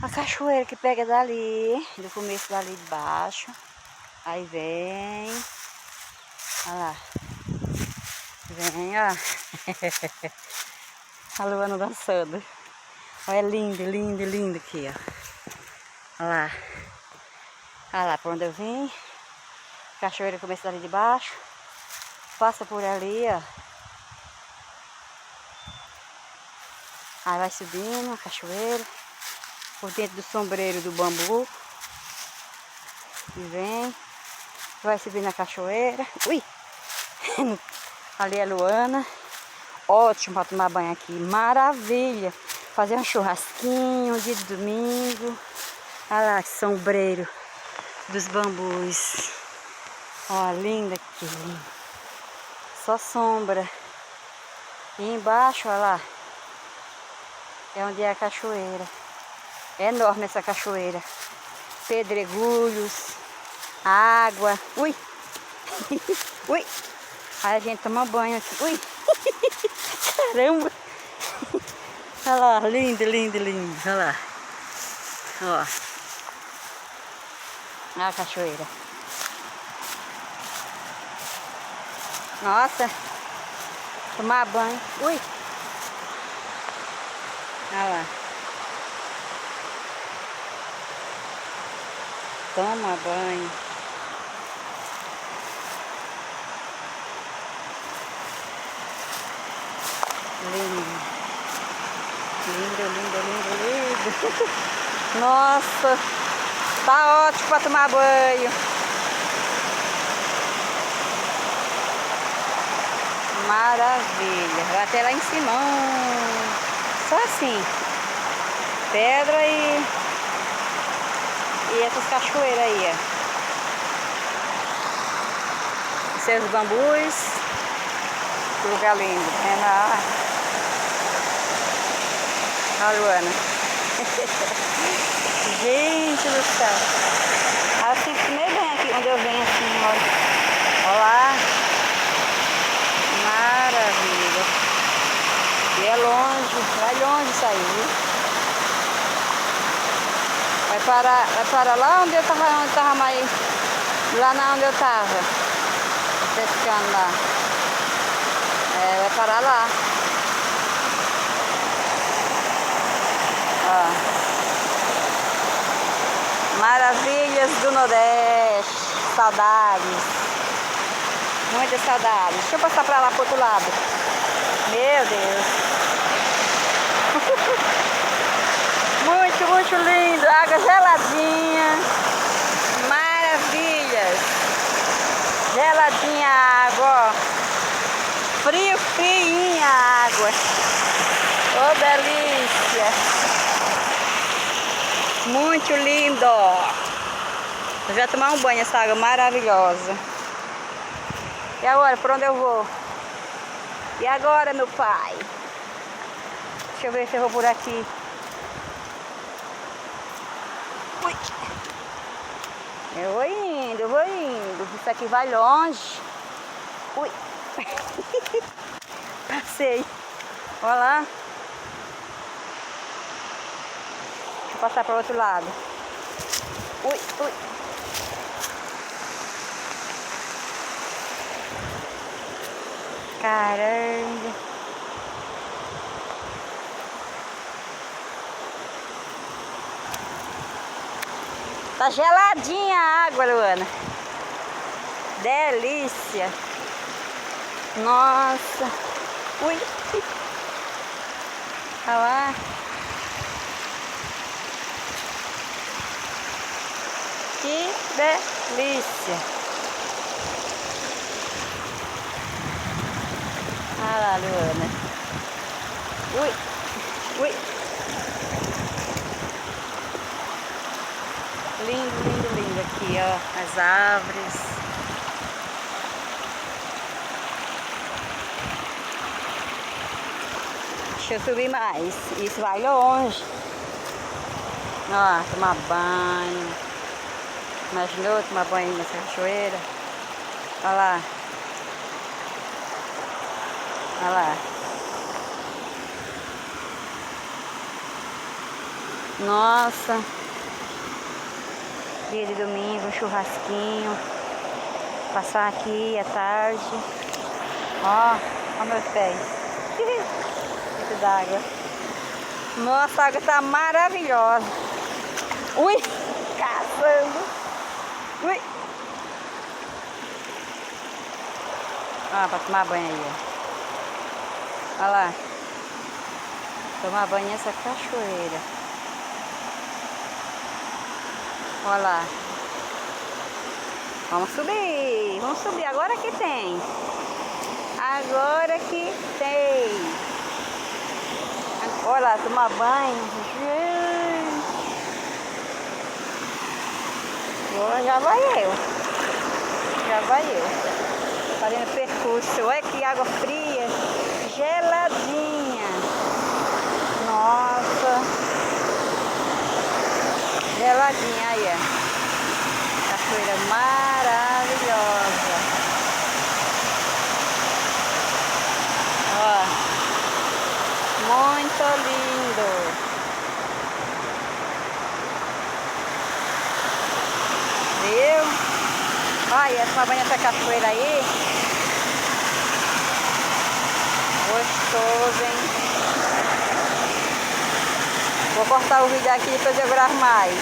A cachoeira que pega dali, do começo dali de baixo. Aí vem. Olha lá. Vem, ó. A lua não dançando. Olha, lindo, lindo, lindo aqui, ó. Olha lá. Olha lá pra onde eu vim. Cachoeira começa dali de baixo. Passa por ali, ó. Aí vai subindo a cachoeira. Por dentro do sombreiro do bambu. E vem. Vai subir na cachoeira. Ui! Ali é a Luana. Ótimo para tomar banho aqui. Maravilha! Fazer um churrasquinho, dia de domingo. Olha lá, sombreiro dos bambus. Ó, linda aqui. Só sombra. E embaixo, olha lá. É onde é a cachoeira. É enorme essa cachoeira. Pedregulhos. Água. Ui! Ui! Aí a gente toma banho aqui. Ui! Caramba! Olha lá, lindo, lindo, lindo. Olha lá. Ó. Olha a cachoeira. Nossa! Tomar banho. Ui! Olha lá. Toma banho. Lindo. Lindo, lindo, lindo, lindo. Nossa, tá ótimo para tomar banho. Maravilha. Vai até lá em cima. Só assim. Pedra e essas cachoeiras aí, ó. Seus bambus. Que lugar lindo. É na... A Luana. Gente do céu. Eu sinto meio bem aqui, onde eu venho assim, olha. Olha lá. Maravilha. E é longe, vai longe isso aí, viu? Vai parar lá onde eu tava mais... Lá na onde eu tava. Pescando lá. É, vai parar lá. Ó. Maravilhas do Nordeste. Saudades. Muitas saudades. Deixa eu passar pra lá pro outro lado. Meu Deus. Muito, muito lindo. Água geladinha. Maravilhas. Geladinha a água, ó. Frio, friinha a água. Oh, delícia. Muito lindo. Eu já tomar um banho essa água maravilhosa. E agora, por onde eu vou? E agora, meu pai? Deixa eu ver se eu vou por aqui. Ui. Eu vou indo, eu vou indo. Isso aqui vai longe. Ui. Passei. Olha lá. Deixa eu passar para o outro lado. Ui, ui. Caramba. Tá geladinha a água, Luana. Delícia. Nossa. Ui. Olha lá. Que delícia. Olha lá, Luana. Ui. Ui. Lindo, lindo, lindo aqui, ó. As árvores. Deixa eu subir mais. Isso vai longe. Ó, tomar banho. Imaginou tomar banho nessa cachoeira? Olha lá. Olha lá. Nossa. Dia de domingo, um churrasquinho. Passar aqui à tarde. Ó, ó meus pés. Muito d'água. Nossa, a água tá maravilhosa. Ui, caçando. Ui. Ó, pra tomar banho aí, ó. Olha lá. Tomar banho nessa cachoeira. Olha lá. Vamos subir, agora que tem. Agora que tem. Olha lá, tomar banho. Agora já vai eu. Fazendo percurso. Olha que água fria, geladinha. Nossa. Geladinha aí, ó. Cachoeira maravilhosa. Ó, muito lindo. Viu? Olha, essa banha dessa cachoeira aí. Gostoso, hein? Vou cortar o vídeo aqui para eu gravo mais.